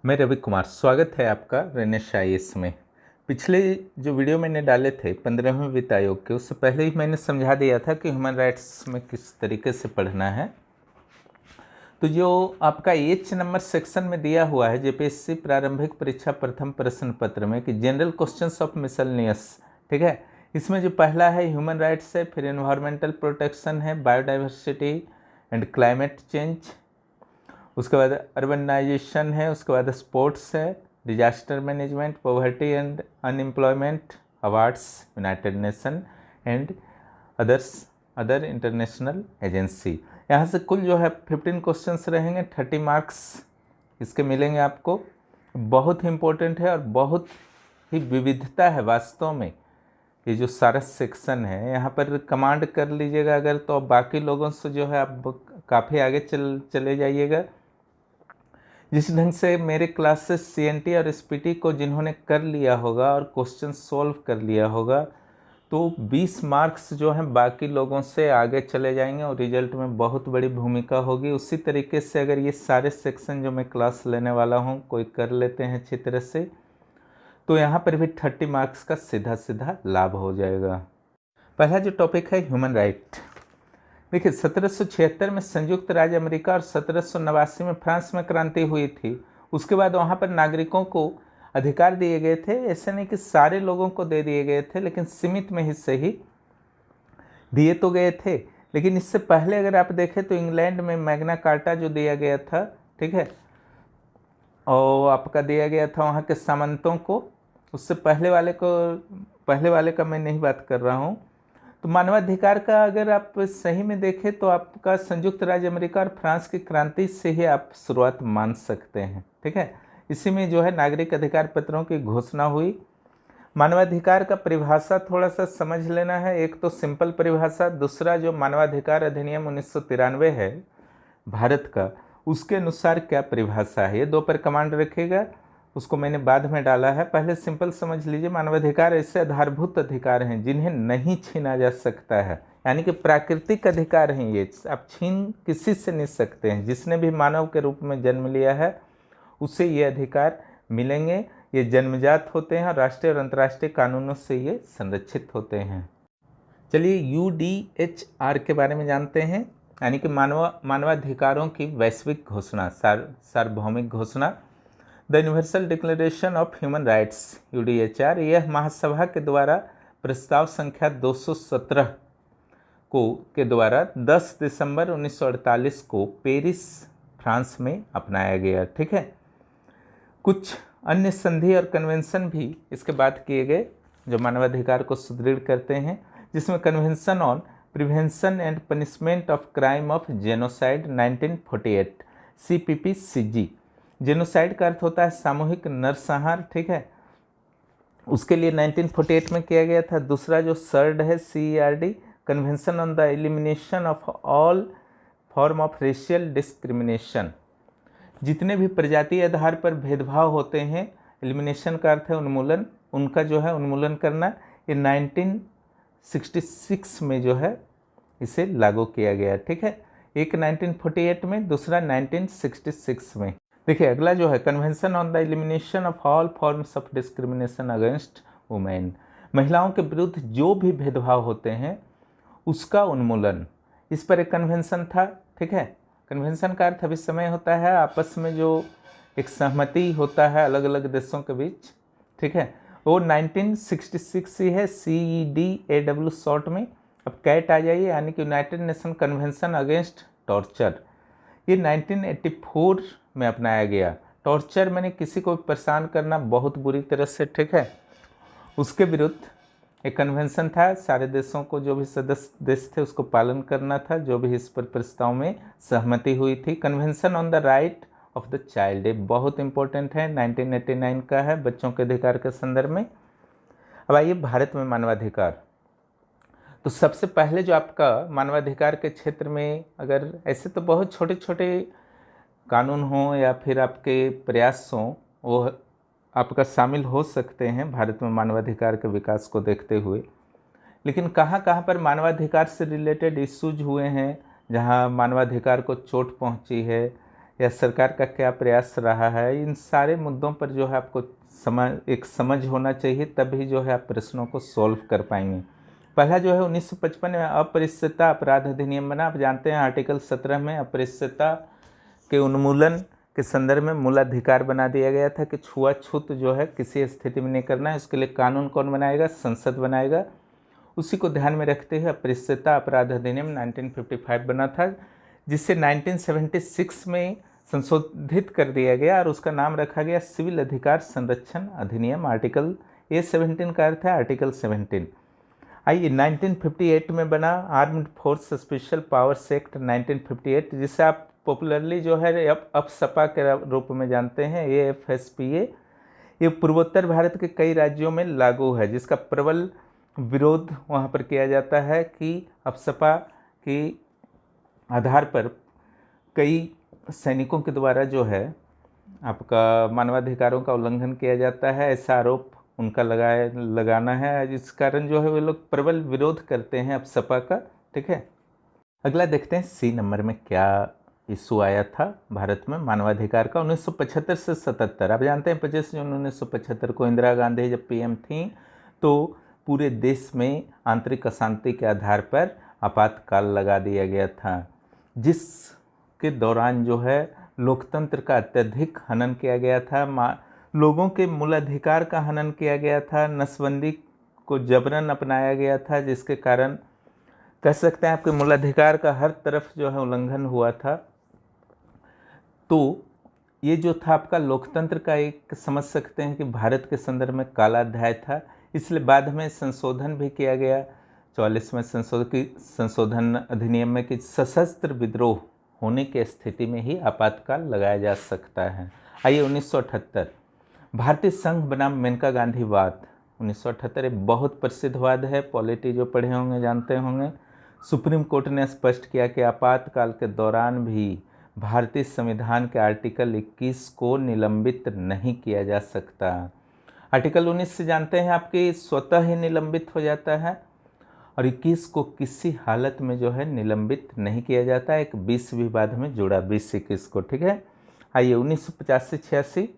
मैं रवि कुमार, स्वागत है आपका रेनेश आईएएस में। पिछले जो वीडियो मैंने डाले थे 15वें वित्त आयोग के, उससे पहले ही मैंने समझा दिया था कि ह्यूमन राइट्स में किस तरीके से पढ़ना है। तो जो आपका एच नंबर सेक्शन में दिया हुआ है जेपीएससी प्रारंभिक परीक्षा प्रथम प्रश्न पत्र में कि जनरल क्वेश्चंस ऑफ मिसलेनियस, ठीक है। इसमें जो पहला है ह्यूमन राइट्स है, फिर एनवायरमेंटल प्रोटेक्शन है, बायोडाइवर्सिटी एंड क्लाइमेट चेंज, उसके बाद अर्बनाइजेशन है, उसके बाद स्पोर्ट्स है, disaster management, poverty and unemployment, awards, United nation and other international agency. यहाँ से कुल जो है 15 क्वेश्चंस रहेंगे, 30 मार्क्स इसके मिलेंगे आपको। बहुत ही इम्पोर्टेंट है और बहुत ही विविधता है वास्तव में। ये जो सारा सेक्शन है यहाँ पर कमांड कर लीजिएगा अगर, तो बाकी लोगों से जो है आप काफ़ी आगे चले जाइएगा। जिस ढंग से मेरे क्लासेस सीएनटी और एसपीटी को जिन्होंने कर लिया होगा और क्वेश्चन सॉल्व कर लिया होगा, तो 20 मार्क्स जो हैं बाकी लोगों से आगे चले जाएंगे और रिजल्ट में बहुत बड़ी भूमिका होगी। उसी तरीके से अगर ये सारे सेक्शन जो मैं क्लास लेने वाला हूँ कोई कर लेते हैं अच्छी तरह से, तो यहाँ पर भी 30 मार्क्स का सीधा सीधा लाभ हो जाएगा। पहला जो टॉपिक है ह्यूमन राइट। देखिए 1776 में संयुक्त राज्य अमेरिका और 1789 में फ्रांस में क्रांति हुई थी। उसके बाद वहाँ पर नागरिकों को अधिकार दिए गए थे। ऐसे नहीं कि सारे लोगों को दे दिए गए थे, लेकिन सीमित में हिस्से ही दिए तो गए थे। लेकिन इससे पहले अगर आप देखें तो इंग्लैंड में मैग्ना कार्टा जो दिया गया था, ठीक है, और आपका दिया गया था वहाँ के सामंतों को। उससे पहले वाले का मैं नहीं बात कर रहा हूँ। तो मानवाधिकार का अगर आप सही में देखें तो आपका संयुक्त राज्य अमेरिका और फ्रांस की क्रांति से ही आप शुरुआत मान सकते हैं, ठीक है। इसी में जो है नागरिक अधिकार पत्रों की घोषणा हुई। मानवाधिकार का परिभाषा थोड़ा सा समझ लेना है। एक तो सिंपल परिभाषा, दूसरा जो मानवाधिकार अधिनियम 1993 है भारत का, उसके अनुसार क्या परिभाषा है, ये दो पर कमांड रखेगा। उसको मैंने बाद में डाला है। पहले सिंपल समझ लीजिए, मानवाधिकार ऐसे आधारभूत अधिकार हैं जिन्हें नहीं छीना जा सकता है, यानी कि प्राकृतिक अधिकार हैं ये, आप छीन किसी से नहीं सकते हैं। जिसने भी मानव के रूप में जन्म लिया है उसे ये अधिकार मिलेंगे। ये जन्मजात होते हैं और राष्ट्रीय और अंतर्राष्ट्रीय कानूनों से ये संरक्षित होते हैं। चलिए यूडीएचआर के बारे में जानते हैं, यानी कि मानवाधिकारों की वैश्विक घोषणा, सार्वभौमिक घोषणा। The universal declaration of human rights, UDHR, यह महासभा के द्वारा प्रस्ताव संख्या 217 के द्वारा 10 दिसंबर 1948 को पेरिस फ्रांस में अपनाया गया, ठीक है। कुछ अन्य संधि और कन्वेंशन भी इसके बाद किए गए जो मानवाधिकार को सुदृढ़ करते हैं, जिसमें convention on prevention and punishment of crime of genocide 1948 CPPCG। Genocide का अर्थ होता है सामूहिक नरसंहार, ठीक है, उसके लिए 1948 में किया गया था। दूसरा जो सर्ड है CERD, convention on the elimination of all form of racial discrimination. जितने भी प्रजातीय आधार पर भेदभाव होते हैं, एलिमिनेशन का अर्थ है उन्मूलन, उनका जो है उन्मूलन करना। ये 1966 में जो है इसे लागू किया गया, ठीक है। एक 1948 में, दूसरा 1966 में। देखिए अगला जो है convention on the elimination of all forms of discrimination against women, महिलाओं के विरुद्ध जो भी भेदभाव होते हैं उसका उन्मूलन, इस पर एक कन्वेंशन था, ठीक है। कन्वेंशन का अर्थ अभी समय होता है आपस में जो एक सहमति होता है अलग अलग देशों के बीच, ठीक है। वो 1966 ही है, CEDAW शॉर्ट में। अब कैट आ जाइए, यानी कि United nation convention against torture. ये 1984 में अपनाया गया। टॉर्चर मैंने किसी को परेशान करना बहुत बुरी तरह से, ठीक है, उसके विरुद्ध एक कन्वेंशन था। सारे देशों को, जो भी सदस्य देश थे, उसको पालन करना था, जो भी इस पर प्रस्ताव में सहमति हुई थी। Convention on the right of the child, ये बहुत इंपॉर्टेंट है, 1989 का है, बच्चों के अधिकार के संदर्भ में। अब आइए भारत में मानवाधिकार। तो सबसे पहले जो आपका मानवाधिकार के क्षेत्र में, अगर ऐसे तो बहुत छोटे छोटे कानून हों या फिर आपके प्रयास हों, वो आपका शामिल हो सकते हैं भारत में मानवाधिकार के विकास को देखते हुए। लेकिन कहाँ कहाँ पर मानवाधिकार से रिलेटेड इश्यूज हुए हैं जहाँ मानवाधिकार को चोट पहुँची है या सरकार का क्या प्रयास रहा है, इन सारे मुद्दों पर जो है आपको एक समझ होना चाहिए, तभी जो है आप प्रश्नों को सॉल्व कर पाएंगे। पहला जो है 1955 में अपरिष्यता अपराध अधिनियम बना। आप जानते हैं आर्टिकल 17 में अपरिष्यता के उन्मूलन के संदर्भ में मूलाधिकार बना दिया गया था कि छुआछूत जो है किसी स्थिति में नहीं करना है। उसके लिए कानून कौन बनाएगा? संसद बनाएगा। उसी को ध्यान में रखते हुए अपरिष्यता अपराध अधिनियम 1955 बना था, जिसे 1976 में संशोधित कर दिया गया और उसका नाम रखा गया सिविल अधिकार संरक्षण अधिनियम। आर्टिकल A17 का अर्थ है आर्टिकल 17। आइए 1958 में बना armed force special powers act 1958, जिसे आप पॉपुलरली जो है अपसपा के रूप में जानते हैं, AFSPA। ये पूर्वोत्तर भारत के कई राज्यों में लागू है, जिसका प्रबल विरोध वहाँ पर किया जाता है कि अपसपा के आधार पर कई सैनिकों के द्वारा जो है आपका मानवाधिकारों का उल्लंघन किया जाता है, ऐसा आरोप उनका लगाना है, जिस कारण जो है वे लोग प्रबल विरोध करते हैं अपसपा का। ठीक है, अगला देखते हैं C नंबर में क्या इशू आया था भारत में मानवाधिकार का 1975 से 77। आप जानते हैं 25 जून 1975 को इंदिरा गांधी जब PM थी तो पूरे देश में आंतरिक अशांति के आधार पर आपातकाल लगा दिया गया था, जिसके दौरान जो है लोकतंत्र का अत्यधिक हनन किया गया था, लोगों के मूलाधिकार का हनन किया गया था, नसबंदी को जबरन अपनाया गया था, जिसके कारण कह सकते हैं आपके मूलाधिकार का हर तरफ जो है उल्लंघन हुआ था। तो ये जो था आपका लोकतंत्र का एक समझ सकते हैं कि भारत के संदर्भ में काला अध्याय था, इसलिए बाद में संशोधन भी किया गया 44वें संशोधन अधिनियम में कि सशस्त्र विद्रोह होने की स्थिति में ही आपातकाल लगाया जा सकता है। आइए 1978 भारतीय संघ बनाम मेनका गांधी वाद। 1978 एक बहुत प्रसिद्ध वाद है, पॉलिटी जो पढ़े होंगे जानते होंगे। सुप्रीम कोर्ट ने स्पष्ट किया कि आपातकाल के दौरान भी भारतीय संविधान के आर्टिकल 21 को निलंबित नहीं किया जा सकता। आर्टिकल 19 से जानते हैं आपके स्वतः ही निलंबित हो जाता है और 21 को किसी हालत में जो है निलंबित नहीं किया जाता है। एक 20 विवाद में जुड़ा 20-21 को। ठीक है, आइए 1985-86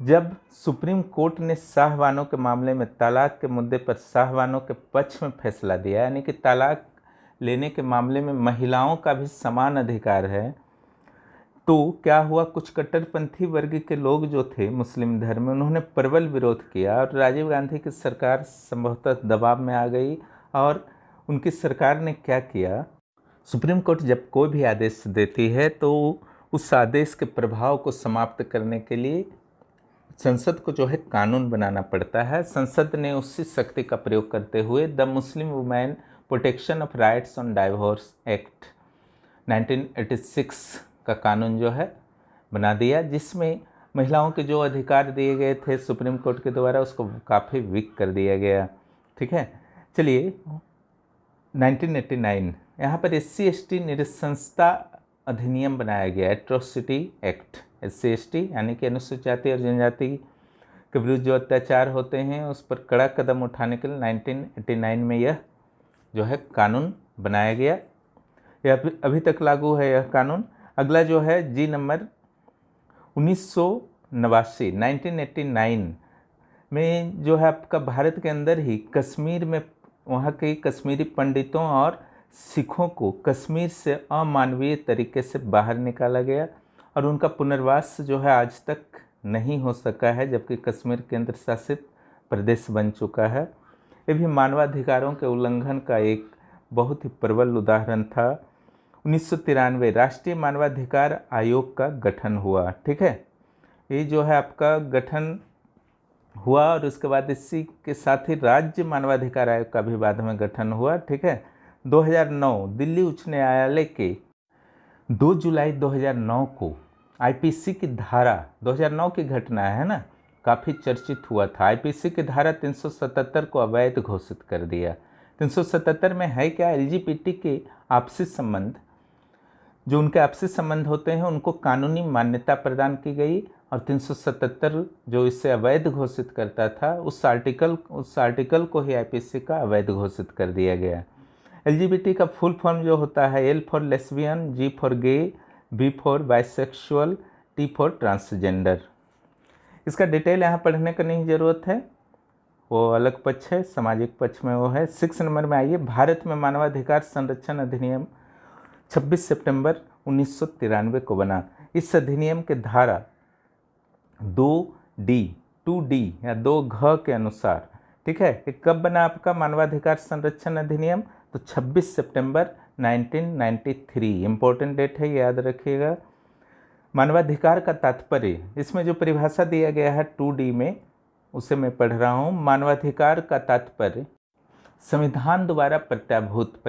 जब सुप्रीम कोर्ट ने शाहबानो के मामले में तलाक के मुद्दे पर शाहबानो के पक्ष में फैसला दिया, यानी कि तलाक लेने के मामले में महिलाओं का भी समान अधिकार है, तो क्या हुआ, कुछ कट्टरपंथी वर्ग के लोग जो थे मुस्लिम धर्म में, उन्होंने प्रबल विरोध किया और राजीव गांधी की सरकार संभवतः दबाव में आ गई। और उनकी सरकार ने क्या किया, सुप्रीम कोर्ट जब कोई भी आदेश देती है तो उस आदेश के प्रभाव को समाप्त करने के लिए संसद को जो है कानून बनाना पड़ता है। संसद ने उसी शक्ति का प्रयोग करते हुए the Muslim women protection of rights on divorce act 1986 का कानून जो है बना दिया, जिसमें महिलाओं के जो अधिकार दिए गए थे सुप्रीम कोर्ट के द्वारा उसको काफ़ी वीक कर दिया गया। ठीक है, चलिए 1989 यहाँ पर SC/ST निरंकुशता अधिनियम बनाया गया, एट्रोसिटी एक्ट। SC/ST यानी कि अनुसूचित जाति और जनजाति के विरुद्ध जो अत्याचार होते हैं उस पर कड़ा कदम उठाने के लिए 1989 में यह जो है कानून बनाया गया। यह अभी तक लागू है यह कानून। अगला जो है G नंबर 1989 में जो है आपका भारत के अंदर ही कश्मीर में वहाँ के कश्मीरी पंडितों और सिखों को कश्मीर से अमानवीय तरीके से बाहर निकाला गया और उनका पुनर्वास जो है आज तक नहीं हो सका है, जबकि कश्मीर केंद्र शासित प्रदेश बन चुका है। ये भी मानवाधिकारों के उल्लंघन का एक बहुत ही प्रबल उदाहरण था। 1993 राष्ट्रीय मानवाधिकार आयोग का गठन हुआ। ठीक है, ये जो है आपका गठन हुआ और उसके बाद इसी के साथ ही राज्य मानवाधिकार आयोग का भी बाद में गठन हुआ। ठीक है, 2009 दिल्ली उच्च न्यायालय के 2 जुलाई 2009 को IPC की धारा 2009 की घटना है ना, काफ़ी चर्चित हुआ था। IPC की धारा 377 को अवैध घोषित कर दिया। 377 में है क्या, LGBT के आपसी संबंध, जो उनके आपसी संबंध होते हैं उनको कानूनी मान्यता प्रदान की गई और 377 जो इसे अवैध घोषित करता था उस आर्टिकल को ही IPC का अवैध घोषित कर दिया गया। LGBT का फुल फॉर्म जो होता है L for lesbian, G for gay, B for bisexual, T for transgender. इसका डिटेल यहाँ पढ़ने का नहीं ज़रूरत है, वो अलग पक्ष है, सामाजिक पक्ष में वो है। 6 नंबर में आइए, भारत में मानवाधिकार संरक्षण अधिनियम 26 सितंबर 1993 को बना। इस अधिनियम के धारा 2D या 2घ के अनुसार, ठीक है, ये कब बना आपका मानवाधिकार संरक्षण अधिनियम? तो 26 सितंबर 1993, इंपॉर्टेंट डेट है, याद रखिएगा। मानवाधिकार का तात्पर्य, इसमें जो परिभाषा दिया गया है 2D में, उसे मैं पढ़ रहा हूँ। मानवाधिकार का तात्पर्य संविधान द्वारा प्रत्याभूत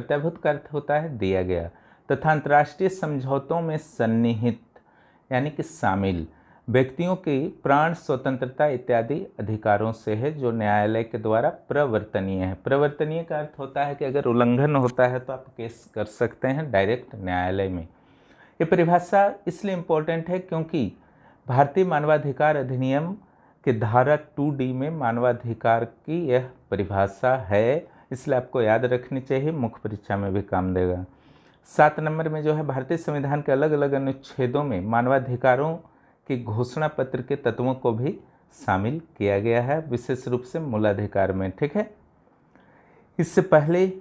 का अर्थ होता है दिया गया, तथा अंतर्राष्ट्रीय समझौतों में सन्निहित यानी कि शामिल व्यक्तियों की प्राण स्वतंत्रता इत्यादि अधिकारों से है, जो न्यायालय के द्वारा प्रवर्तनीय है। प्रवर्तनीय का अर्थ होता है कि अगर उल्लंघन होता है तो आप केस कर सकते हैं डायरेक्ट न्यायालय में। ये परिभाषा इसलिए इम्पोर्टेंट है क्योंकि भारतीय मानवाधिकार अधिनियम के धारा 2D में मानवाधिकार की यह परिभाषा है, इसलिए आपको याद रखनी चाहिए, मुख्य परीक्षा में भी काम देगा। 7 नंबर में जो है भारतीय संविधान के अलग अलग अनुच्छेदों में मानवाधिकारों की घोषणा पत्र के तत्वों को भी शामिल किया गया है, विशेष रूप से मूलाधिकार में, ठीक है। इससे पहले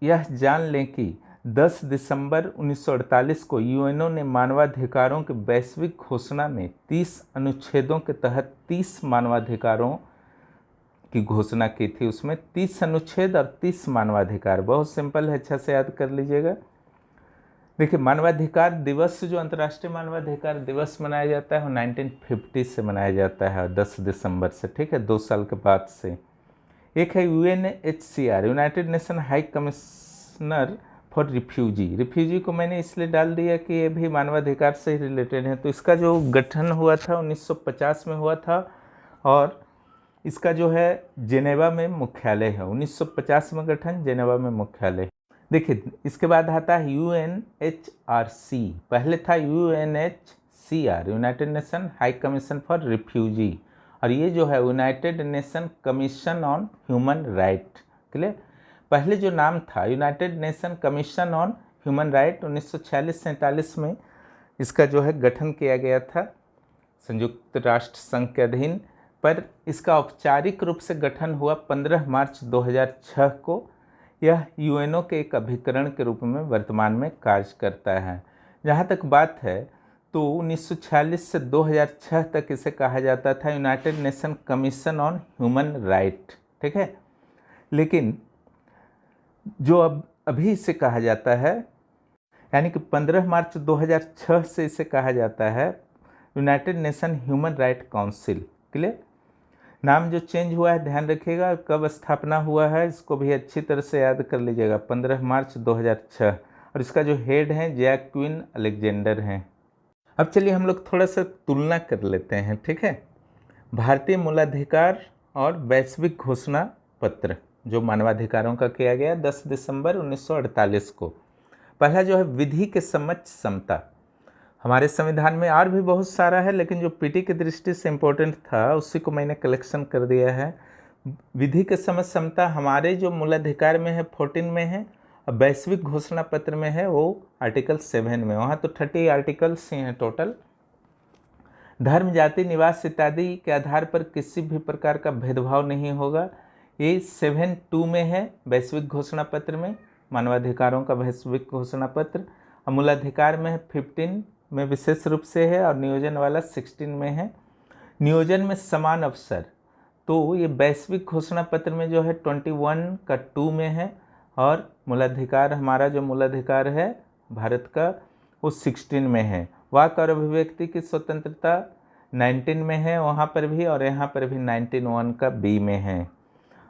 यह जान लें कि 10 दिसंबर 1948 को यूएनओ ने मानवाधिकारों की वैश्विक घोषणा में 30 अनुच्छेदों के तहत 30 मानवाधिकारों की घोषणा की थी। उसमें 30 अनुच्छेद और 30 मानवाधिकार, बहुत सिंपल है, अच्छा से याद कर लीजिएगा। देखिए, मानवाधिकार दिवस, जो अंतर्राष्ट्रीय मानवाधिकार दिवस मनाया जाता है वो 1950 से मनाया जाता है, 10 दिसंबर से, ठीक है, 2 साल के बाद से। एक है UNHCR, United nation high commissioner for refugee को मैंने इसलिए डाल दिया कि ये भी मानवाधिकार से ही रिलेटेड है। तो इसका जो गठन हुआ था 1950 में हुआ था, और इसका जो है जेनेवा में मुख्यालय है। 1950 में गठन, जेनेवा में मुख्यालय। देखिए, इसके बाद आता है UNHRC, पहले था UNHCR, United nation high commission for refugee, और ये जो है United nation commission on human right. Clear? पहले जो नाम था United nation commission on human right, 1946-47 में इसका जो है गठन किया गया था संयुक्त राष्ट्र संघ के अधीन, पर इसका औपचारिक रूप से गठन हुआ 15 मार्च 2006 को। यह यूएनओ के एक अभिकरण के रूप में वर्तमान में कार्य करता है। जहाँ तक बात है तो 1946 से 2006 तक इसे कहा जाता था United nation commission on human right, ठीक है। लेकिन जो अब अभी इसे कहा जाता है, यानी कि 15 मार्च 2006 से इसे कहा जाता है United nation human right council. Clear? नाम जो चेंज हुआ है ध्यान रखिएगा, कब स्थापना हुआ है इसको भी अच्छी तरह से याद कर लीजिएगा, 15 मार्च 2006, और इसका जो हेड हैं जैक्विन अलेक्जेंडर हैं। अब चलिए हम लोग थोड़ा सा तुलना कर लेते हैं, ठीक है। भारतीय मूलाधिकार और वैश्विक घोषणा पत्र जो मानवाधिकारों का किया गया 10 दिसंबर 1948 को। पहला जो है विधि के समक्ष समता। हमारे संविधान में और भी बहुत सारा है, लेकिन जो पीटी की दृष्टि से इम्पोर्टेंट था उसी को मैंने कलेक्शन कर दिया है। विधि के समक्ष समता हमारे जो मूलाधिकार में है 14 में है, और वैश्विक घोषणा पत्र में है वो आर्टिकल 7 में। वहाँ तो 30 आर्टिकल्स ही हैं टोटल। धर्म, जाति, निवास इत्यादि के आधार पर किसी भी प्रकार का भेदभाव नहीं होगा, ये 7(2) में है वैश्विक घोषणा पत्र में, मानवाधिकारों का वैश्विक घोषणा पत्र। और मूलाधिकार में है 15 में विशेष रूप से है, और नियोजन वाला 16 में है। नियोजन में समान अवसर, तो ये वैश्विक घोषणा पत्र में जो है 21 का 2 में है, और मूलाधिकार हमारा जो मूलाधिकार है भारत का वो 16 में है। वाक और अभिव्यक्ति की स्वतंत्रता 19 में है वहाँ पर भी, और यहाँ पर भी 19(1) का B में है।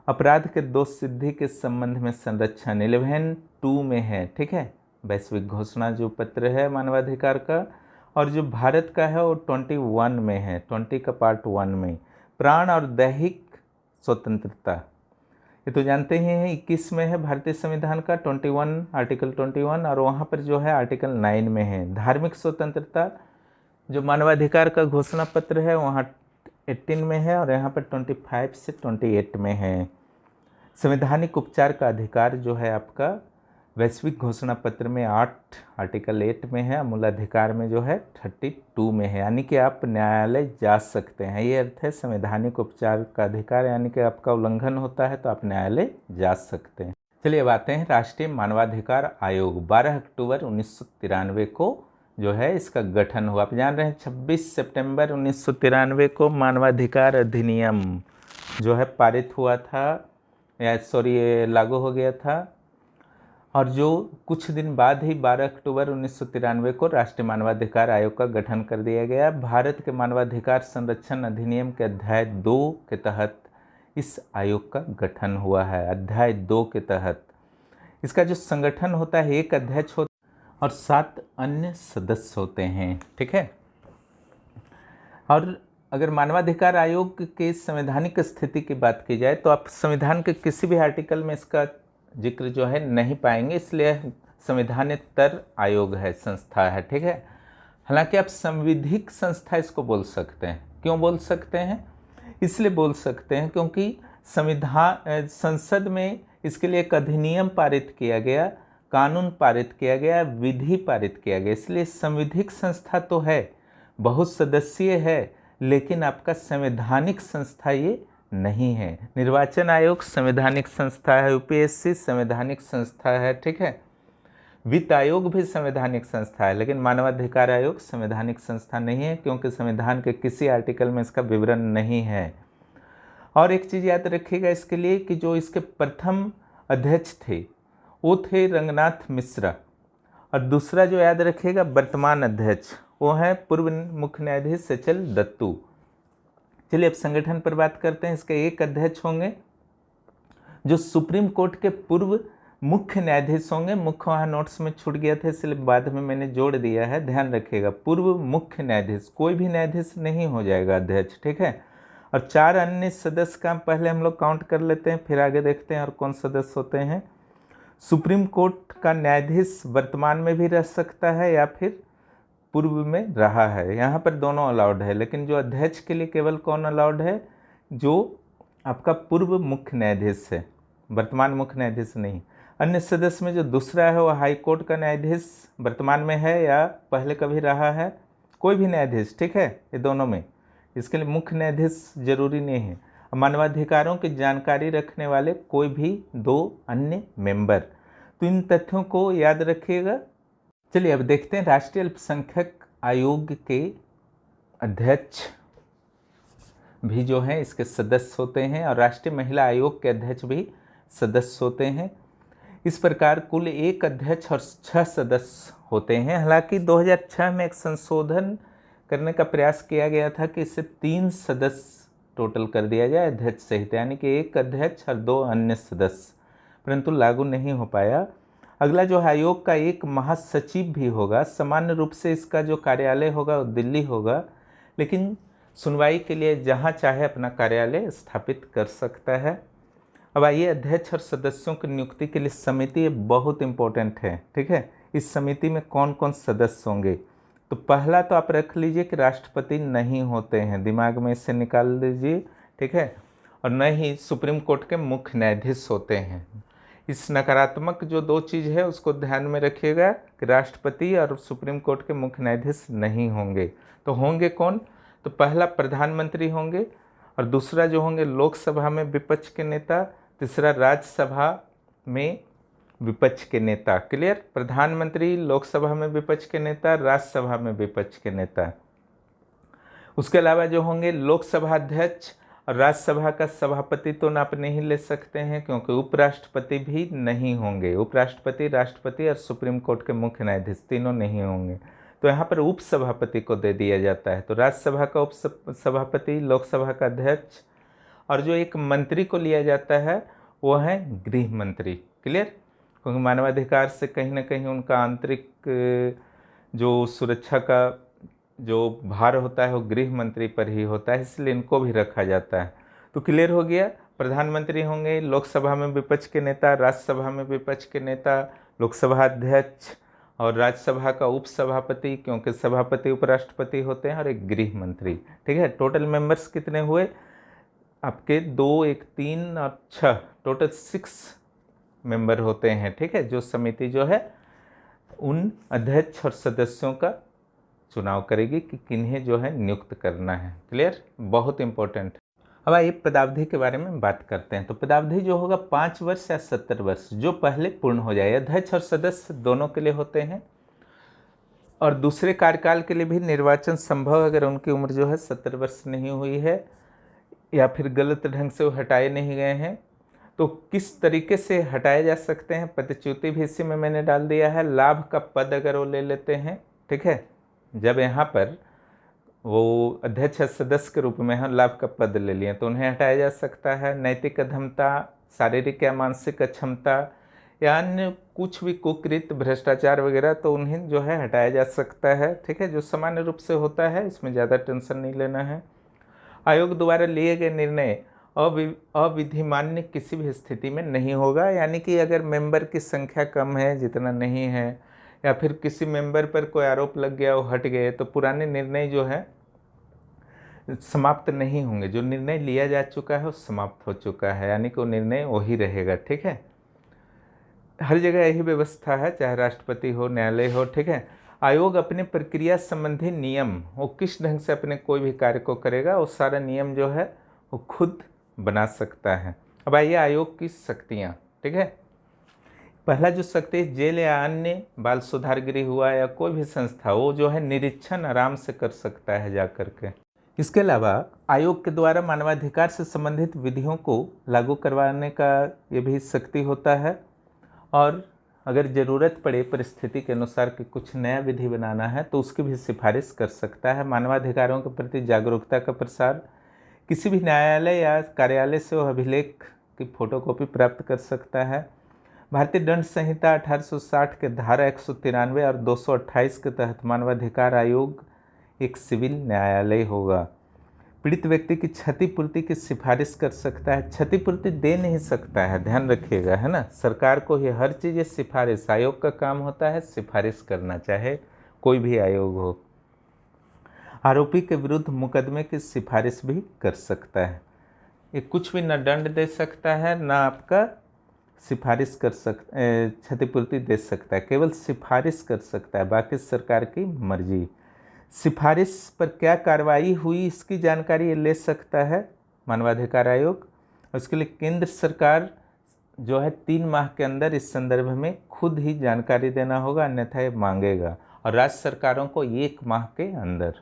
अपराध के दोष सिद्धि के संबंध में संरक्षण 11(2) में है, ठीक है, वैश्विक घोषणा जो पत्र है मानवाधिकार का। और जो भारत का है वो 21 में है, 20 का पार्ट 1 में। प्राण और दैहिक स्वतंत्रता, ये तो जानते ही हैं 21 में है भारतीय संविधान का 21, आर्टिकल 21, और वहाँ पर जो है आर्टिकल 9 में है। धार्मिक स्वतंत्रता जो मानवाधिकार का घोषणा पत्र है वहाँ 18 में है, और यहाँ पर 25 से 28 में है। संवैधानिक उपचार का अधिकार जो है आपका वैश्विक घोषणा पत्र में 8 आर्टिकल 8 में है, मूलाधिकार में जो है 32 में है, यानी कि आप न्यायालय जा सकते हैं। ये अर्थ है संवैधानिक उपचार का अधिकार, यानी कि आपका उल्लंघन होता है तो आप न्यायालय जा सकते हैं। चलिए अब आते हैं राष्ट्रीय मानवाधिकार आयोग। 12 अक्टूबर 1993 को जो है इसका गठन हुआ। आप जान रहे हैं 26 सितंबर 1993 को मानवाधिकार अधिनियम जो है पारित हुआ था, या ये लागू हो गया था, और जो कुछ दिन बाद ही 12 अक्टूबर 1993 को राष्ट्रीय मानवाधिकार आयोग का गठन कर दिया गया। भारत के मानवाधिकार संरक्षण अधिनियम के अध्याय 2 के तहत इस आयोग का गठन हुआ है। अध्याय 2 के तहत इसका जो संगठन होता है, एक अध्यक्ष होता है और 7 अन्य सदस्य होते हैं, ठीक है। और अगर मानवाधिकार आयोग के संवैधानिक स्थिति की बात की जाए तो आप संविधान के किसी भी आर्टिकल में इसका जिक्र जो है नहीं पाएंगे, इसलिए संवैधानिक आयोग है, संस्था है, ठीक है। हालांकि आप संविधिक संस्था इसको बोल सकते हैं। क्यों बोल सकते हैं? इसलिए बोल सकते हैं क्योंकि संसद में इसके लिए एक अधिनियम पारित किया गया, कानून पारित किया गया, विधि पारित किया गया, इसलिए संविधिक संस्था तो है, बहुत सदस्यीय है, लेकिन आपका संवैधानिक संस्था ये नहीं है। निर्वाचन आयोग संवैधानिक संस्था है, यूपीएससी संवैधानिक संस्था है, ठीक है। वित्त आयोग भी संवैधानिक संस्था है, लेकिन मानवाधिकार आयोग संवैधानिक संस्था नहीं है, क्योंकि संविधान के किसी आर्टिकल में इसका विवरण नहीं है। और एक चीज़ याद रखिएगा इसके लिए कि जो इसके प्रथम अध्यक्ष थे वो थे रंगनाथ मिश्रा, और दूसरा जो याद रखिएगा वर्तमान अध्यक्ष वो है पूर्व मुख्य न्यायाधीश सचल दत्तू। चलिए अब संगठन पर बात करते हैं। इसके एक अध्यक्ष होंगे जो सुप्रीम कोर्ट के पूर्व मुख्य न्यायाधीश होंगे। मुख्य वहाँ नोट्स में छूट गया था, इसलिए बाद में मैंने जोड़ दिया है, ध्यान रखिएगा। पूर्व मुख्य न्यायाधीश, कोई भी न्यायाधीश नहीं हो जाएगा अध्यक्ष, ठीक है। और 4 अन्य सदस्य का पहले हम लोग काउंट कर लेते हैं, फिर आगे देखते हैं और कौन सदस्य होते हैं। सुप्रीम कोर्ट का न्यायाधीश वर्तमान में भी रह सकता है या फिर पूर्व में रहा है, यहाँ पर दोनों अलाउड है, लेकिन जो अध्यक्ष के लिए केवल कौन अलाउड है? जो आपका पूर्व मुख्य न्यायाधीश है, वर्तमान मुख्य न्यायाधीश नहीं। अन्य सदस्य में जो दूसरा है वो हाई कोर्ट का न्यायाधीश वर्तमान में है या पहले कभी रहा है, कोई भी न्यायाधीश, ठीक है, ये दोनों में। इसके लिए मुख्य न्यायाधीश जरूरी नहीं है। मानवाधिकारों की जानकारी रखने वाले कोई भी 2 अन्य मेंबर। तो इन तथ्यों को याद रखिएगा। चलिए अब देखते हैं राष्ट्रीय अल्पसंख्यक आयोग के अध्यक्ष भी जो हैं इसके सदस्य होते हैं, और राष्ट्रीय महिला आयोग के अध्यक्ष भी सदस्य होते हैं। इस प्रकार कुल 1 अध्यक्ष और 6 सदस्य होते हैं। हालांकि 2006 में एक संशोधन करने का प्रयास किया गया था कि इसे 3 सदस्य टोटल कर दिया जाए अध्यक्ष सहित, यानी कि 1 अध्यक्ष और 2 अन्य सदस्य, परंतु लागू नहीं हो पाया। अगला जो आयोग का एक महासचिव भी होगा। सामान्य रूप से इसका जो कार्यालय होगा वो दिल्ली होगा, लेकिन सुनवाई के लिए जहाँ चाहे अपना कार्यालय स्थापित कर सकता है। अब आइए अध्यक्ष और सदस्यों की नियुक्ति के लिए समिति बहुत इम्पोर्टेंट है, ठीक है। इस समिति में कौन कौन सदस्य होंगे? तो पहला तो आप रख लीजिए कि राष्ट्रपति नहीं होते हैं, दिमाग में इसे निकाल दीजिए, ठीक है। और न ही सुप्रीम कोर्ट के मुख्य न्यायाधीश होते हैं। इस नकारात्मक जो 2 चीज़ है उसको ध्यान में रखिएगा कि राष्ट्रपति और सुप्रीम कोर्ट के मुख्य न्यायाधीश नहीं होंगे। तो होंगे कौन? तो पहला प्रधानमंत्री होंगे, और दूसरा जो होंगे लोकसभा में विपक्ष के नेता, तीसरा राज्यसभा में विपक्ष के नेता। क्लियर? प्रधानमंत्री, लोकसभा में विपक्ष के नेता, राज्यसभा में विपक्ष के नेता। उसके अलावा जो होंगे लोकसभा अध्यक्ष और राज्यसभा का सभापति तो आप नहीं ले सकते हैं, क्योंकि उपराष्ट्रपति भी नहीं होंगे। उपराष्ट्रपति, राष्ट्रपति और सुप्रीम कोर्ट के मुख्य न्यायाधीश तीनों नहीं होंगे। तो यहाँ पर उपसभापति को दे दिया जाता है। तो राज्यसभा का उपसभापति, लोकसभा का अध्यक्ष, और जो एक मंत्री को लिया जाता है वो है गृह मंत्री। क्लियर? क्योंकि मानवाधिकार से कहीं ना कहीं उनका आंतरिक जो सुरक्षा का जो भार होता है वो गृह मंत्री पर ही होता है, इसलिए इनको भी रखा जाता है। तो क्लियर हो गया? प्रधानमंत्री होंगे, लोकसभा में विपक्ष के नेता, राज्यसभा में विपक्ष के नेता, लोकसभा अध्यक्ष और राज्यसभा का उपसभापति, क्योंकि सभापति उपराष्ट्रपति होते हैं, और एक गृह मंत्री। ठीक है, टोटल मेंबर्स कितने हुए आपके? 2, 1, 3 और 6, टोटल 6 मेंबर होते हैं, ठीक है। जो समिति जो है उन अध्यक्ष और सदस्यों का चुनाव करेगी कि किन्हें जो है नियुक्त करना है। क्लियर, बहुत इंपॉर्टेंट। अब आइए पदावधि के बारे में बात करते हैं। तो पदावधि जो होगा 5 वर्ष या 70 वर्ष, जो पहले पूर्ण हो जाए। अध्यक्ष और सदस्य दोनों के लिए होते हैं, और दूसरे कार्यकाल के लिए भी निर्वाचन संभव अगर उनकी उम्र जो है 70 वर्ष नहीं हुई है या फिर गलत ढंग से वो हटाए नहीं गए हैं। तो किस तरीके से हटाए जा सकते हैं, पदच्युति भी इसी में मैंने डाल दिया है। लाभ का पद अगर वो ले लेते हैं, ठीक है, जब यहाँ पर वो अध्यक्ष सदस्य के रूप में हम लाभ का पद ले लिए तो उन्हें हटाया जा सकता है। नैतिक अधमता, शारीरिक या मानसिक अक्षमता या अन्य कुछ भी कुकृत, भ्रष्टाचार वगैरह, तो उन्हें जो है हटाया जा सकता है, ठीक है, जो सामान्य रूप से होता है, इसमें ज़्यादा टेंशन नहीं लेना है। आयोग द्वारा लिए गए निर्णय अविधिमान्य किसी भी स्थिति में नहीं होगा, यानी कि अगर मेंबर की संख्या कम है, जितना नहीं है, या फिर किसी मेंबर पर कोई आरोप लग गया वो हट गए, तो पुराने निर्णय जो है समाप्त नहीं होंगे। जो निर्णय लिया जा चुका है वो समाप्त हो चुका है, यानी कि वो निर्णय वही रहेगा, ठीक है। हर जगह यही व्यवस्था है, चाहे राष्ट्रपति हो, न्यायालय हो, ठीक है। आयोग अपने प्रक्रिया संबंधी नियम, वो किस ढंग से अपने कोई भी कार्य को करेगा, वो सारा नियम जो है वो खुद बना सकता है। अब आइए आयोग की शक्तियाँ, ठीक है। पहला जो शक्ति है, जेल या अन्य बाल सुधार गृह हुआ या कोई भी संस्था, वो जो है निरीक्षण आराम से कर सकता है जा करके। इसके अलावा आयोग के द्वारा मानवाधिकार से संबंधित विधियों को लागू करवाने का ये भी शक्ति होता है, और अगर ज़रूरत पड़े परिस्थिति के अनुसार कि कुछ नया विधि बनाना है तो उसकी भी सिफारिश कर सकता है। मानवाधिकारों के प्रति जागरूकता का प्रसार, किसी भी न्यायालय या कार्यालय से वह अभिलेख की फोटोकॉपी प्राप्त कर सकता है। भारतीय दंड संहिता 1860 के धारा 193 और 228 के तहत मानवाधिकार आयोग एक सिविल न्यायालय होगा। पीड़ित व्यक्ति की क्षतिपूर्ति की सिफारिश कर सकता है, क्षतिपूर्ति दे नहीं सकता है, ध्यान रखिएगा, है ना। सरकार को ये हर चीज़ सिफारिश, आयोग का काम होता है सिफारिश करना, चाहे कोई भी आयोग हो। आरोपी के विरुद्ध मुकदमे की सिफारिश भी कर सकता है। ये कुछ भी न दंड दे सकता है, न आपका सिफारिश कर क्षतिपूर्ति दे सकता है, केवल सिफारिश कर सकता है, बाकी सरकार की मर्जी। सिफारिश पर क्या कार्रवाई हुई इसकी जानकारी ये ले सकता है मानवाधिकार आयोग। उसके लिए केंद्र सरकार जो है 3 माह के अंदर इस संदर्भ में खुद ही जानकारी देना होगा, अन्यथा ये मांगेगा, और राज्य सरकारों को 1 माह के अंदर।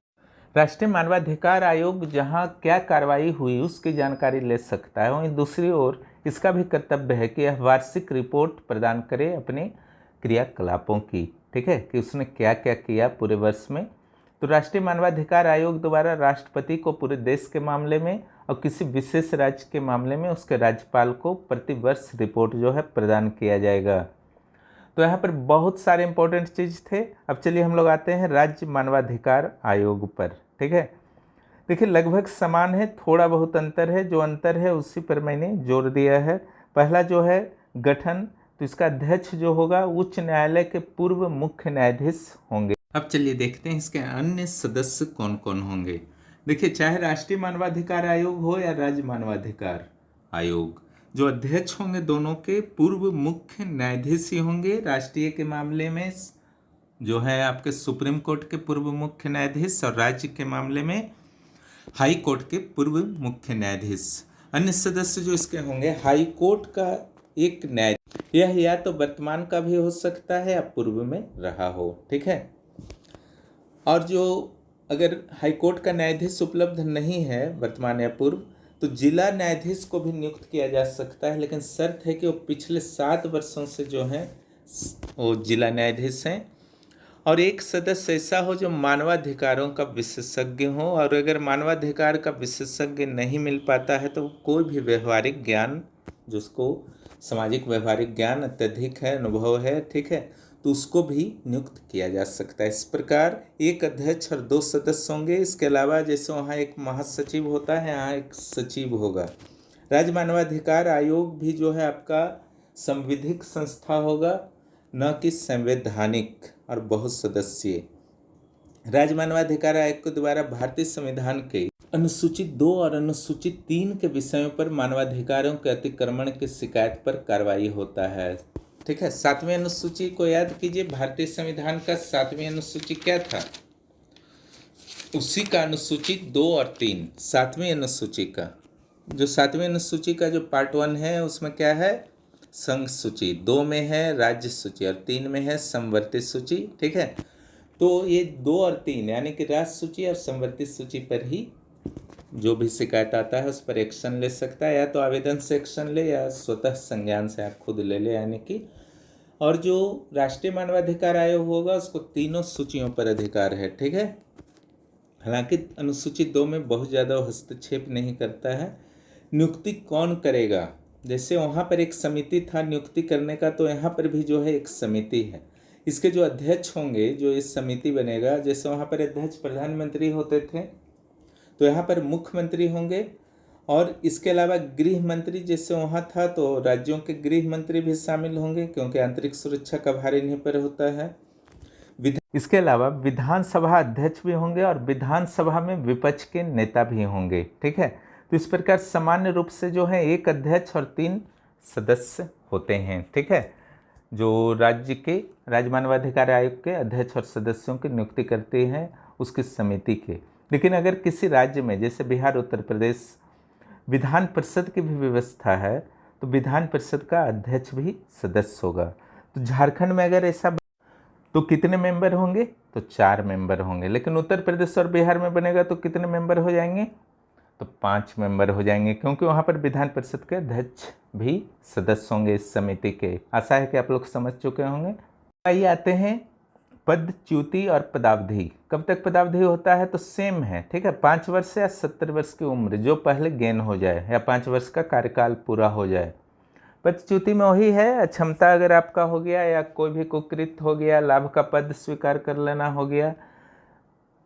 राष्ट्रीय मानवाधिकार आयोग जहां क्या कार्रवाई हुई उसकी जानकारी ले सकता है। वहीं दूसरी ओर इसका भी कर्तव्य है कि यह वार्षिक रिपोर्ट प्रदान करे अपने क्रियाकलापों की, ठीक है, कि उसने क्या क्या किया पूरे वर्ष में। तो राष्ट्रीय मानवाधिकार आयोग द्वारा राष्ट्रपति को पूरे देश के मामले में और किसी विशेष राज्य के मामले में उसके राज्यपाल को प्रतिवर्ष रिपोर्ट जो है प्रदान किया जाएगा। तो यहाँ पर बहुत सारे इंपॉर्टेंट चीज़ थे। अब चलिए हम लोग आते हैं राज्य मानवाधिकार आयोग पर, ठीक है। देखिए लगभग समान है, थोड़ा बहुत अंतर है, जो अंतर है उसी पर मैंने जोर दिया है। पहला जो है गठन, तो इसका अध्यक्ष जो होगा उच्च न्यायालय के पूर्व मुख्य न्यायाधीश होंगे। अब चलिए देखते हैं इसके अन्य सदस्य कौन कौन होंगे। देखिए चाहे राष्ट्रीय मानवाधिकार आयोग हो या राज्य मानवाधिकार आयोग, जो अध्यक्ष होंगे दोनों के पूर्व मुख्य न्यायाधीश ही होंगे। राष्ट्रीय के मामले में जो है आपके सुप्रीम कोर्ट के पूर्व मुख्य न्यायाधीश, और राज्य के मामले में हाई कोर्ट के पूर्व मुख्य न्यायाधीश। अन्य सदस्य जो इसके होंगे, हाई कोर्ट का एक न्यायाधीश, यह या तो वर्तमान का भी हो सकता है या पूर्व में रहा हो, ठीक है। और जो अगर हाई कोर्ट का न्यायाधीश उपलब्ध नहीं है वर्तमान या पूर्व, तो जिला न्यायाधीश को भी नियुक्त किया जा सकता है, लेकिन शर्त है कि वो पिछले 7 वर्षों से जो हैं वो जिला न्यायाधीश हैं, और एक सदस्य ऐसा हो जो मानवाधिकारों का विशेषज्ञ हो। और अगर मानवाधिकार का विशेषज्ञ नहीं मिल पाता है तो कोई भी व्यवहारिक ज्ञान, जिसको सामाजिक व्यवहारिक ज्ञान अत्यधिक है, अनुभव है, ठीक है, तो उसको भी नियुक्त किया जा सकता है। इस प्रकार एक अध्यक्ष और 2 सदस्य होंगे। इसके अलावा जैसे वहाँ एक महासचिव होता है, यहाँ एक सचिव होगा। राज्य मानवाधिकार आयोग भी जो है आपका संविधिक संस्था होगा, न कि संवैधानिक और बहुत सदस्यीय। राज्य मानवाधिकार आयोग के द्वारा भारतीय संविधान के अनुसूचित 2 और अनुसूचित 3 के विषयों पर मानवाधिकारों के अतिक्रमण की शिकायत पर कार्रवाई होता है। ठीक है, 7वीं अनुसूची को याद कीजिए। भारतीय संविधान का 7वीं अनुसूची क्या था? उसी का अनुसूचित 2 और 3, 7वीं अनुसूची का। जो 7वीं अनुसूची का जो पार्ट 1 है उसमें क्या है? संघ सूची, 2 में है राज्य सूची और 3 में है संवर्ती सूची। ठीक है, तो ये 2 और 3 यानी कि राज्य सूची और संवर्ती सूची पर ही जो भी शिकायत आता है उस पर एक्शन ले सकता है, या तो आवेदन से एक्शन ले या स्वतः संज्ञान से आप खुद ले ले, यानी कि। और जो राष्ट्रीय मानवाधिकार आयोग होगा उसको तीनों सूचियों पर अधिकार है। ठीक है, हालांकि अनुसूची 2 में बहुत ज़्यादा हस्तक्षेप नहीं करता है। नियुक्ति कौन करेगा? जैसे वहाँ पर एक समिति था नियुक्ति करने का, तो यहाँ पर भी जो है एक समिति है। इसके जो अध्यक्ष होंगे, जो इस समिति बनेगा, जैसे वहाँ पर अध्यक्ष प्रधानमंत्री होते थे तो यहाँ पर मुख्यमंत्री होंगे, और इसके अलावा गृह मंत्री जैसे वहाँ था तो राज्यों के गृह मंत्री भी शामिल होंगे, क्योंकि आंतरिक सुरक्षा का भार इन्हीं पर होता है। इसके अलावा विधानसभा अध्यक्ष भी होंगे और विधानसभा में विपक्ष के नेता भी होंगे। ठीक है, तो इस प्रकार सामान्य रूप से जो है एक अध्यक्ष और 3 सदस्य होते हैं। ठीक है, जो राज्य मानवाधिकार आयोग के अध्यक्ष और सदस्यों की नियुक्ति करते हैं उसकी समिति के। लेकिन अगर किसी राज्य में जैसे बिहार, उत्तर प्रदेश विधान परिषद की भी व्यवस्था है तो विधान परिषद का अध्यक्ष भी सदस्य होगा। तो झारखंड में अगर ऐसा तो कितने मेंबर होंगे? तो 4 मेंबर होंगे। लेकिन उत्तर प्रदेश और बिहार में बनेगा तो कितने मेंबर हो जाएंगे? तो 5 मेंबर हो जाएंगे, क्योंकि वहाँ पर विधान परिषद के अध्यक्ष भी सदस्य होंगे इस समिति के। आशा है कि आप लोग समझ चुके होंगे। आइए आते हैं पद, च्युति और पदावधि। कब तक पदावधि होता है? तो सेम है। ठीक है, 5 वर्ष या 70 वर्ष की उम्र जो पहले गेन हो जाए, या 5 वर्ष का कार्यकाल पूरा हो जाए। पदच्युति में वही है, अक्षमता अगर आपका हो गया, या कोई भी कुकृत हो गया, लाभ का पद स्वीकार कर लेना हो गया,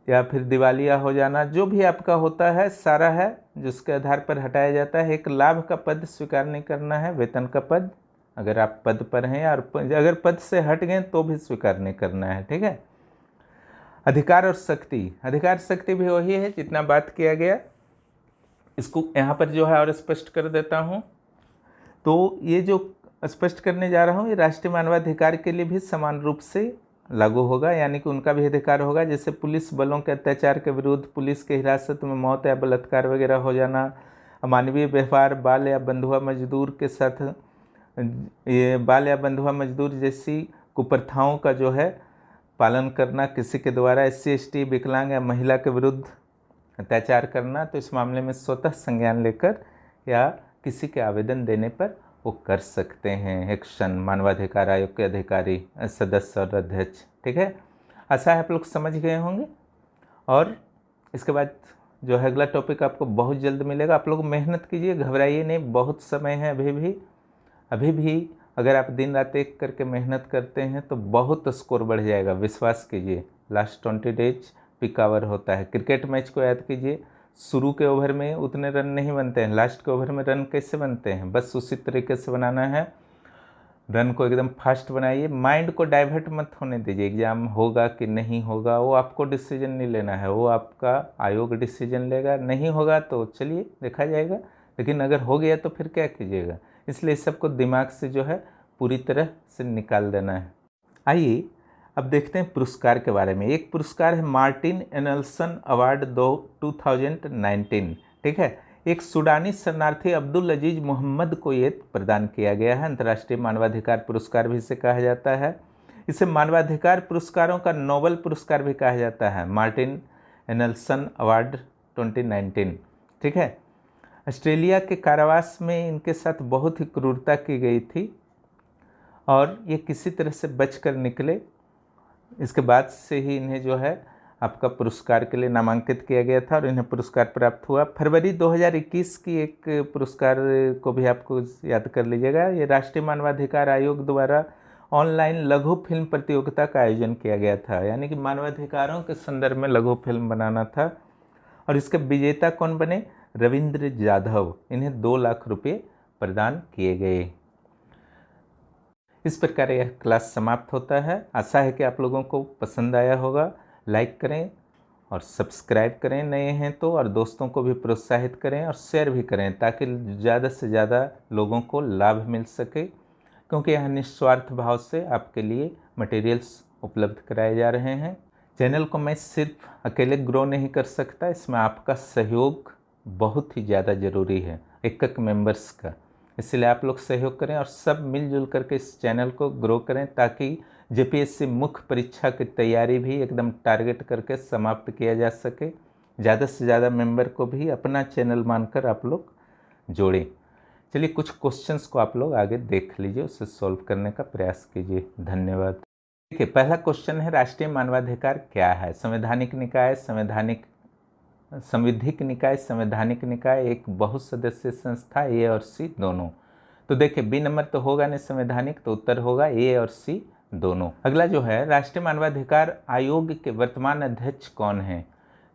या फिर दिवालिया हो जाना, जो भी आपका होता है सारा है जिसके आधार पर हटाया जाता है। एक लाभ का पद स्वीकार नहीं करना है, वेतन का पद अगर आप पद पर हैं, और अगर पद से हट गए तो भी स्वीकार नहीं करना है। ठीक है, अधिकार और शक्ति, अधिकार शक्ति भी वही है जितना बात किया गया। इसको यहाँ पर जो है और स्पष्ट कर देता हूँ। तो ये जो स्पष्ट करने जा रहा हूँ ये राष्ट्रीय मानवाधिकार के लिए भी समान रूप से लागू होगा, यानी कि उनका भी अधिकार होगा। जैसे पुलिस बलों के अत्याचार के विरुद्ध पुलिस के हिरासत में मौत या बलात्कार वगैरह हो जाना, अमानवीय व्यवहार, बाल या बंधुआ मजदूर के साथ, ये बाल या बंधुआ मजदूर जैसी कुप्रथाओं का जो है पालन करना, किसी के द्वारा SC ST विकलांग या महिला के विरुद्ध अत्याचार करना, तो इस मामले में स्वतः संज्ञान लेकर या किसी के आवेदन देने पर वो कर सकते हैं एक्शन, मानवाधिकार आयोग के अधिकारी, सदस्य और अध्यक्ष। ठीक है, आशा है आप लोग समझ गए होंगे। और इसके बाद जो है अगला टॉपिक आपको बहुत जल्द मिलेगा। आप लोग मेहनत कीजिए, घबराइए नहीं, बहुत समय है अभी भी अगर आप दिन रात एक करके मेहनत करते हैं तो बहुत स्कोर बढ़ जाएगा, विश्वास कीजिए। लास्ट 20 डेज पीक आवर होता है। क्रिकेट मैच को याद कीजिए, शुरू के ओवर में उतने रन नहीं बनते हैं, लास्ट के ओवर में रन कैसे बनते हैं, बस उसी तरीके से बनाना है। रन को एकदम फास्ट बनाइए, माइंड को डाइवर्ट मत होने दीजिए। एग्जाम होगा कि नहीं होगा वो आपको डिसीजन नहीं लेना है, वो आपका आयोग डिसीजन लेगा। नहीं होगा तो चलिए देखा जाएगा, लेकिन अगर हो गया तो फिर क्या कीजिएगा। इसलिए सबको दिमाग से जो है पूरी तरह से निकाल देना है। आइए अब देखते हैं पुरस्कार के बारे में। एक पुरस्कार है मार्टिन एनल्सन अवार्ड 2019। ठीक है, एक सूडानी शरणार्थी अब्दुल अजीज मोहम्मद को ये प्रदान किया गया है। अंतर्राष्ट्रीय मानवाधिकार पुरस्कार भी इसे कहा जाता है। इसे मानवाधिकार पुरस्कारों का नोबेल पुरस्कार भी कहा जाता है, मार्टिन एनल्सन अवार्ड 2019। ठीक है, ऑस्ट्रेलिया के कारावास में इनके साथ बहुत ही क्रूरता की गई थी और ये किसी तरह से बचकर निकले। इसके बाद से ही इन्हें जो है आपका पुरस्कार के लिए नामांकित किया गया था और इन्हें पुरस्कार प्राप्त हुआ। फरवरी 2021 की एक पुरस्कार को भी आपको याद कर लीजिएगा। ये राष्ट्रीय मानवाधिकार आयोग द्वारा ऑनलाइन लघु फिल्म प्रतियोगिता का आयोजन किया गया था, यानी कि मानवाधिकारों के संदर्भ में लघु फिल्म बनाना था। और इसके विजेता कौन बने? रविंद्र जाधव। इन्हें 2 लाख रुपये प्रदान किए गए। इस प्रकार यह क्लास समाप्त होता है। आशा है कि आप लोगों को पसंद आया होगा। लाइक करें और सब्सक्राइब करें नए हैं तो, और दोस्तों को भी प्रोत्साहित करें और शेयर भी करें ताकि ज़्यादा से ज़्यादा लोगों को लाभ मिल सके, क्योंकि यह निस्वार्थ भाव से आपके लिए मटेरियल्स उपलब्ध कराए जा रहे हैं। चैनल को मैं सिर्फ अकेले ग्रो नहीं कर सकता, इसमें आपका सहयोग बहुत ही ज़्यादा ज़रूरी है, एक मेंबर्स का। इसलिए आप लोग सहयोग करें और सब मिलजुल करके इस चैनल को ग्रो करें ताकि जेपीएससी मुख्य परीक्षा की तैयारी भी एकदम टारगेट करके समाप्त किया जा सके। ज़्यादा से ज़्यादा मेंबर को भी अपना चैनल मानकर आप लोग जोड़ें। चलिए कुछ क्वेश्चंस को आप लोग आगे देख लीजिए, उसे सॉल्व करने का प्रयास कीजिए। धन्यवाद। देखिए पहला क्वेश्चन है, राष्ट्रीय मानवाधिकार क्या है? संवैधानिक निकाय, संविधिक निकाय, संवैधानिक निकाय, एक बहुसदस्यीय संस्था, ए और सी दोनों। तो देखिए बी नंबर तो होगा नहीं संवैधानिक, तो उत्तर होगा ए और सी दोनों। अगला जो है, राष्ट्रीय मानवाधिकार आयोग के वर्तमान अध्यक्ष कौन है?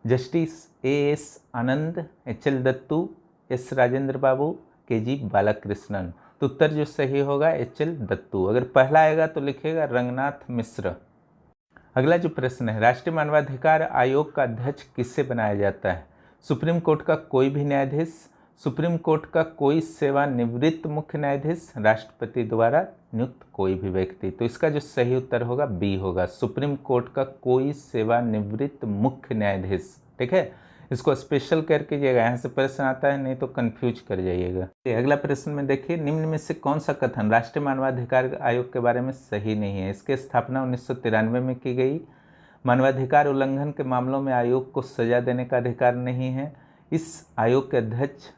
जस्टिस एएस आनंद, एचएल दत्तू, एस राजेंद्र बाबू, केजी बालाकृष्णन। तो उत्तर जो सही होगा एचएल दत्तू। अगर पहला आएगा तो लिखेगा रंगनाथ मिश्र। अगला जो प्रश्न है, राष्ट्रीय मानवाधिकार आयोग का अध्यक्ष किससे बनाया जाता है? सुप्रीम कोर्ट का कोई भी न्यायाधीश, सुप्रीम कोर्ट का कोई सेवानिवृत्त मुख्य न्यायाधीश, राष्ट्रपति द्वारा नियुक्त कोई भी व्यक्ति। तो इसका जो सही उत्तर होगा बी होगा, सुप्रीम कोर्ट का कोई सेवानिवृत्त मुख्य न्यायाधीश। ठीक है, इसको स्पेशल केयर कीजिएगा, यहाँ से प्रश्न आता है नहीं तो कंफ्यूज कर जाइएगा। अगला प्रश्न में देखिए, निम्न में से कौन सा कथन राष्ट्रीय मानवाधिकार आयोग के बारे में सही नहीं है? इसकी स्थापना 1993 में की गई। मानवाधिकार उल्लंघन के मामलों में आयोग को सजा देने का अधिकार नहीं है। इस आयोग के अध्यक्ष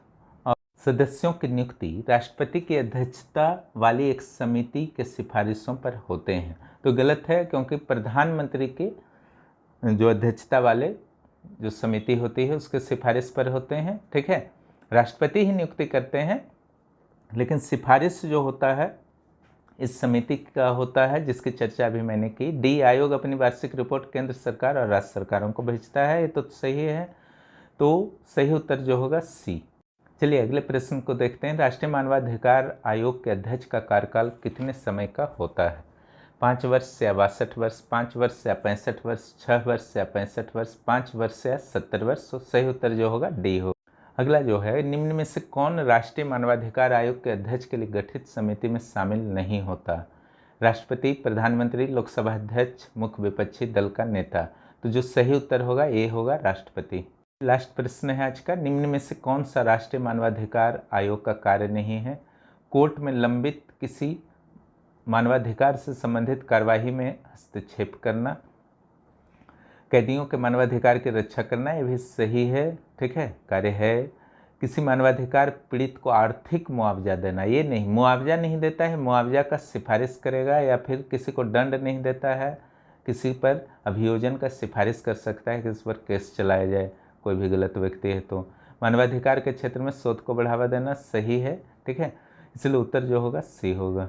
और सदस्यों की नियुक्ति राष्ट्रपति की अध्यक्षता वाली एक समिति के सिफारिशों पर होते हैं। तो गलत है, क्योंकि प्रधानमंत्री के जो अध्यक्षता वाले जो समिति होती है उसके सिफारिश पर होते हैं। ठीक है, राष्ट्रपति ही नियुक्ति करते हैं, लेकिन सिफारिश जो होता है इस समिति का होता है, जिसकी चर्चा अभी मैंने की। डी, आयोग अपनी वार्षिक रिपोर्ट केंद्र सरकार और राज्य सरकारों को भेजता है। ये तो सही है, तो सही उत्तर जो होगा सी। चलिए अगले प्रश्न को देखते हैं, राष्ट्रीय मानवाधिकार आयोग के अध्यक्ष का कार्यकाल कितने समय का होता है? 5 वर्ष या 62 वर्ष, 5 वर्ष या 65 वर्ष, 6 वर्ष या 65 वर्ष, 5 वर्ष या 70 वर्ष। तो सही उत्तर जो होगा डी हो। अगला जो है, निम्न में से कौन राष्ट्रीय मानवाधिकार आयोग के अध्यक्ष के लिए गठित समिति में शामिल नहीं होता? राष्ट्रपति, प्रधानमंत्री, लोकसभा अध्यक्ष, मुख्य विपक्षी दल का नेता। तो जो सही उत्तर होगा ए होगा, राष्ट्रपति। लास्ट प्रश्न है आज का, निम्न में से कौन सा राष्ट्रीय मानवाधिकार आयोग का कार्य नहीं है? कोर्ट में लंबित किसी मानवाधिकार से संबंधित कार्यवाही में हस्तक्षेप करना, कैदियों के मानवाधिकार की रक्षा करना, ये भी सही है। ठीक है, कार्य है। किसी मानवाधिकार पीड़ित को आर्थिक मुआवजा देना, ये नहीं, मुआवजा नहीं देता है, मुआवजा का सिफारिश करेगा, या फिर किसी को दंड नहीं देता है, किसी पर अभियोजन का सिफारिश कर सकता है कि इस पर केस चलाया जाए, कोई भी गलत व्यक्ति है तो। मानवाधिकार के क्षेत्र में शोध को बढ़ावा देना सही है। ठीक है, इसलिए उत्तर जो होगा सी होगा।